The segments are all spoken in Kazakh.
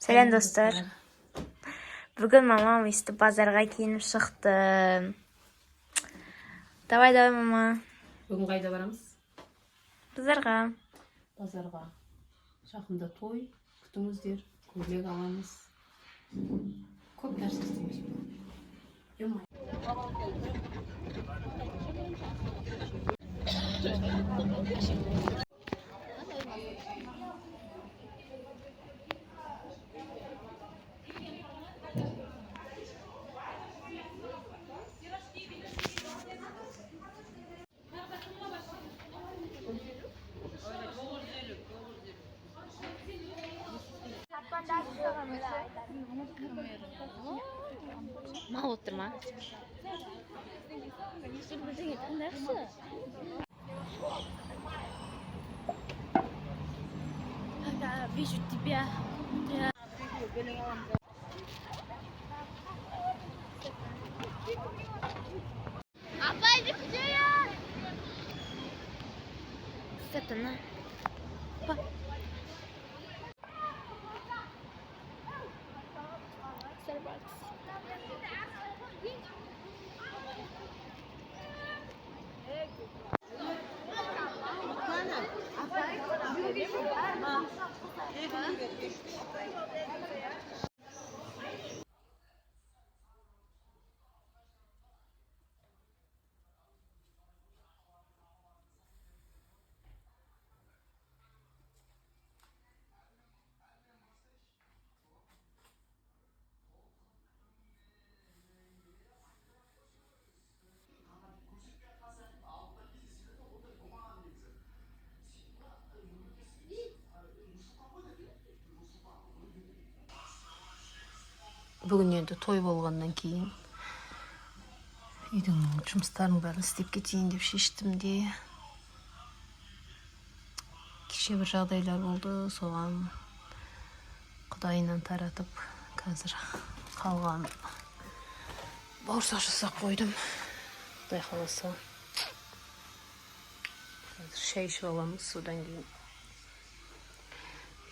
Сәлем достар. Бүгін мамам өйстіп базарға киініп шықты. Давай мама. Бүгін қайда барамыз? Базарға. Базарға. Жақында той. Күтіңіздер. Көйлек аламыз. Көп нәрсе істейміз. Mal отырма. Вижу тебя. Апа, иди где я? Сатана. Бүгін енді той болғаннан кейін үйдің жұмыстарын бәрін істеп кетейін деп шештім де. Кеше бір жағдайлар болды, соған құдайынан таратып, қазір қалған бауырсақ жасап қойдым. Құдай қаласа. Қазір шай ішіп аламыз, содан кейін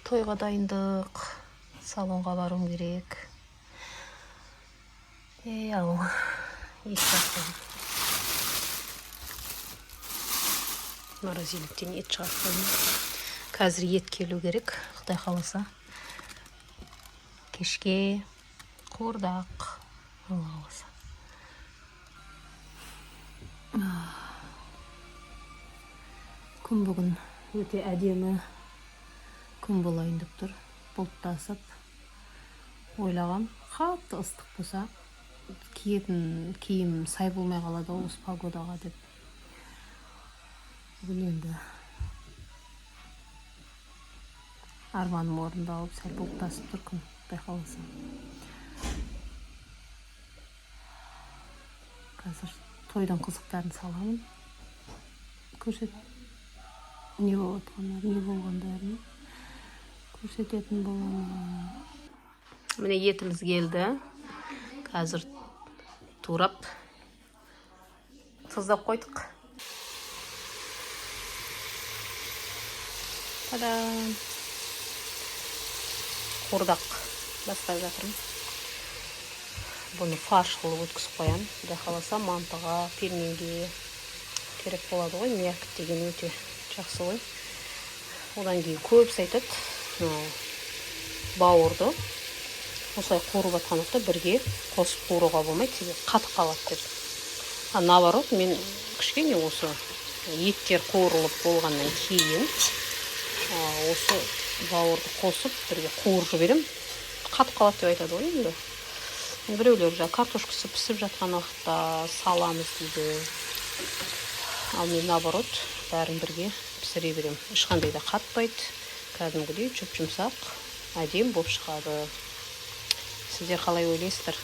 тойға дайындық, салонға баруым керек. Ал ет жасым. Морозиліктен ет шығарып. Қазір ет келу керек, Құдай қаласа. Кешке қуырдақ. Алла қаласа. Күн бүгін өте әдемі күн болайын деп тұр. Бұлттасып. Ойлағам, қатты ыстық болса, киетін киім сай болмай қалады осы погодаға деп. Бүгін енді арманым орындалып, сәл бұлттасып тұр күн, Құдай қаласа. Қазір тойдың қызықтарын саламын. Көрсет, не болғандарын көрсететін боламын. Міне етіміз келді. Қазір турап тұздап қойдық. Та-дам! Қуырдақ бастап жатырмын. Бұны фарш қылып өткізіп қоям. Құдай қаласа мантыға, пельменге керек болады ғой. Мякоть деген өте жақсы ғой. Одан кейін көбісі айтады, бауырды осылай қуырып жатқан уақытта бірге қосып қуыруға болмайды, себебі қатып қалады деп. Наоборот, мен кішкене осы еттер қуырылып болғаннан кейін осы бауырды қосып бірге қуырып жіберем, қатып қалады деп айтады ғой енді. Біреулер картошкасы пісіп жатқан уақытта саламыз дейді. Ал мен наоборот, бәрін бірге пісіре берем. Ешқандай да қатпайды, кәдімгідей жұп-жұмсақ, әдем болып шығады. Сіздер қалай ойлайсыздар?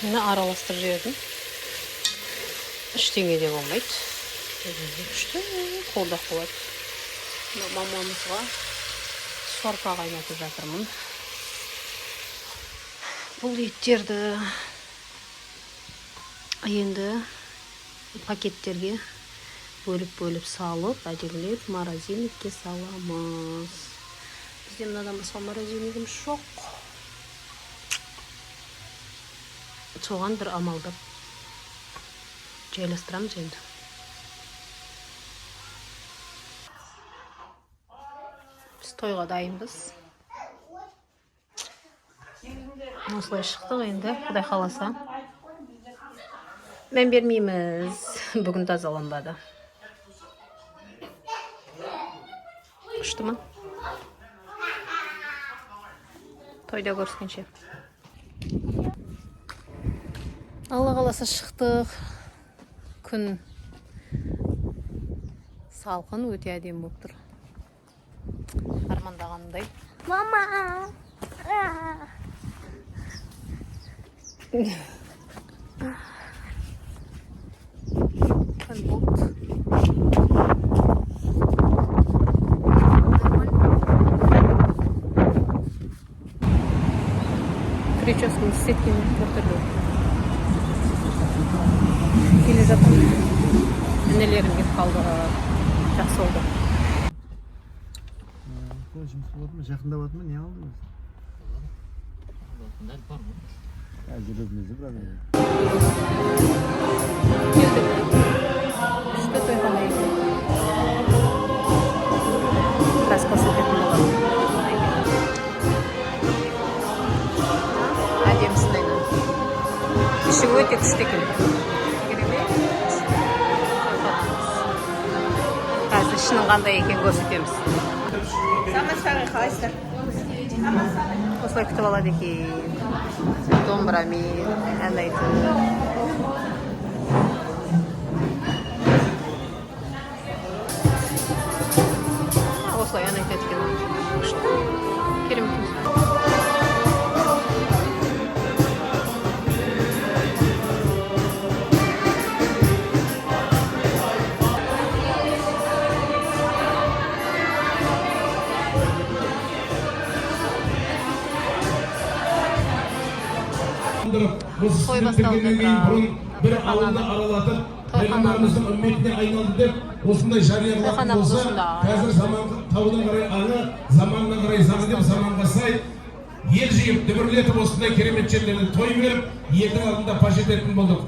Мені араластырып жібердім. Ештеңе де болмайды. Күшті қуырдақ болады. Мамамызға сорпа қайнатып жатырмын. Бұл еттерді енді пакеттерге бөліп салып, әдемілеп морозильникке саламыз. Bizde mınadan basma marazemigimiz şok. Çoğan bir amalda. Ceyleştiramız endi. Biz toyga dayınbız. Osылay şıktık endi, Xuday kalasa. Men bermeymiz. Bugün tazalanmadı. Uçtu mu? Toyda görüşkünçe. Allah kalasa şıktık. Gün salkın öte edeyim boptur. Armandağanday. Mama. Gün bolt. Прическу с сетками повторю. Келе жатам. Энелерим кеп қалды. Жақсы oldu. Жұмыс болады ма? Жақында болады ма? Не алдыңыз? Жүрегіңізді бірақ Келдік. Үшті тойхана екен. Biraz көрсететін болады. Әдемісін айнан. Іші өте күшті екен. Қазір ішінің қандай екен көрсетеміз. Осылай күтіп алады екен. Домбырамен, ән айтып. Осылай ән айтады екен. Керемет. Toy bir alanda aralatып, Peygamberimizin ümmetine ayналды деп, осындай жариялаған болса, қазір заманға тауына қарай аңы, заманына қарай заңы деп заманға сай ел жиып, дүбірлетіп осындай керемет жерлерде той беріп, елдің алдында паш ететін болдық.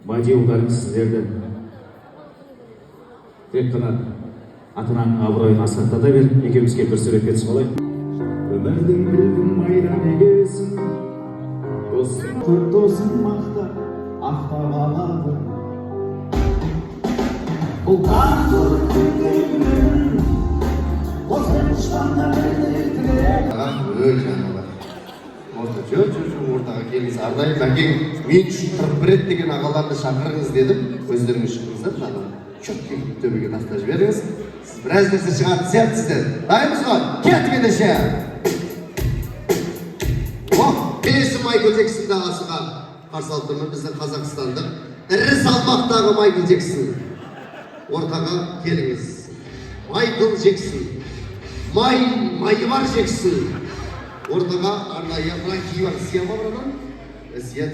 Бади ұлдарым сіздерді тек қана атынан абыройын асқақтата бер, екеумізге бір суретке түсіп алайық. Өмірдің білгін майдан егесін, досың мақта ақтап алады. Ұлдар тұрып күндеймін, осы ұшқанда білдіртірек. Өл жаңалар. Ортаға келіңіз. Арнайы мәкең мен үшін 41 рет деген ағаларды шақырыңыз дедім. Өздеріңіз шықыңыздар. Жаңағы чөпке төбеге тастап жіберіңіз. Сіз біраз нәрсе шығатын сияқтысыздар. Дайынбыз ғой? Кеттік ендеше. Келесі Майкл Джексонды ағасыға қарсы алып тұрмын. Біздің Қазақстандық ірі салмақтағы Майкл Джексон. Ортаға келіңіз. Майкл Джексон. Майы бар Джексон. Ортаға арнайы франки бар. Сия ма брадан? Сия.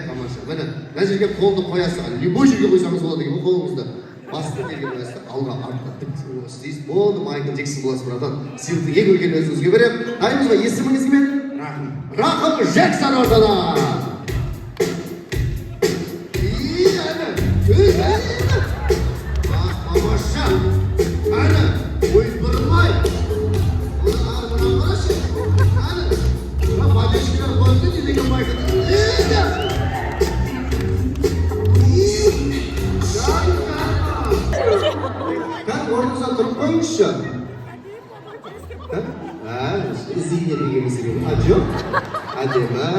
Тамаша. Міне, мына жерге қолды қоясыға. Любой жерге қойсаңыз болады екен қолыңызды. Басты деген қоясыз, алға артқа тік істейсіз. Болды, Майкл Джексон боласыз брадан. Сыйлықты ең үлкен өзіңізге берем. Дайынбыз ба? Есіміңіз кім еді? Рахым Джексон ортада. Тамаша. Әні, ойын бұрылмай. koymuş ya. İzleyin degemiz gibi. Acı. Adema.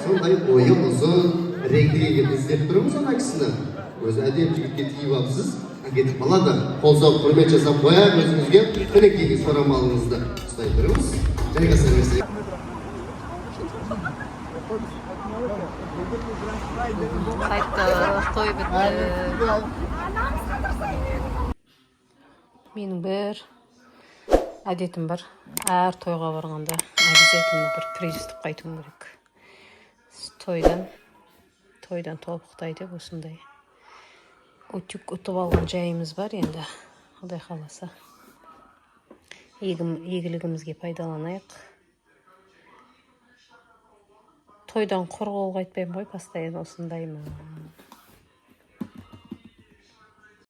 Sonday boyu uzun. Renkli gibi izlep durumuz onun aksine. Özü adem jigitke tiyip apsız. Ketip kalады. Қолсау құрмет жасап қояйық өзіңізге. Мінекей сұрамалыңызды ұстай тұрыңыз. Жайғаса берсек. Қайттық, той бітті. Менің бір әдетім бар. Әр тойға барғанда обязательно бір приз ұстап қайтуым керек. Тойдан тобықтайды осындай. Утюг ұтып алған жайымыз бар енді. Құдай қаласа. Игілігімізге пайдаланайық. Тойдан құр қол қайтпаймын ғой, постоянно осындаймын.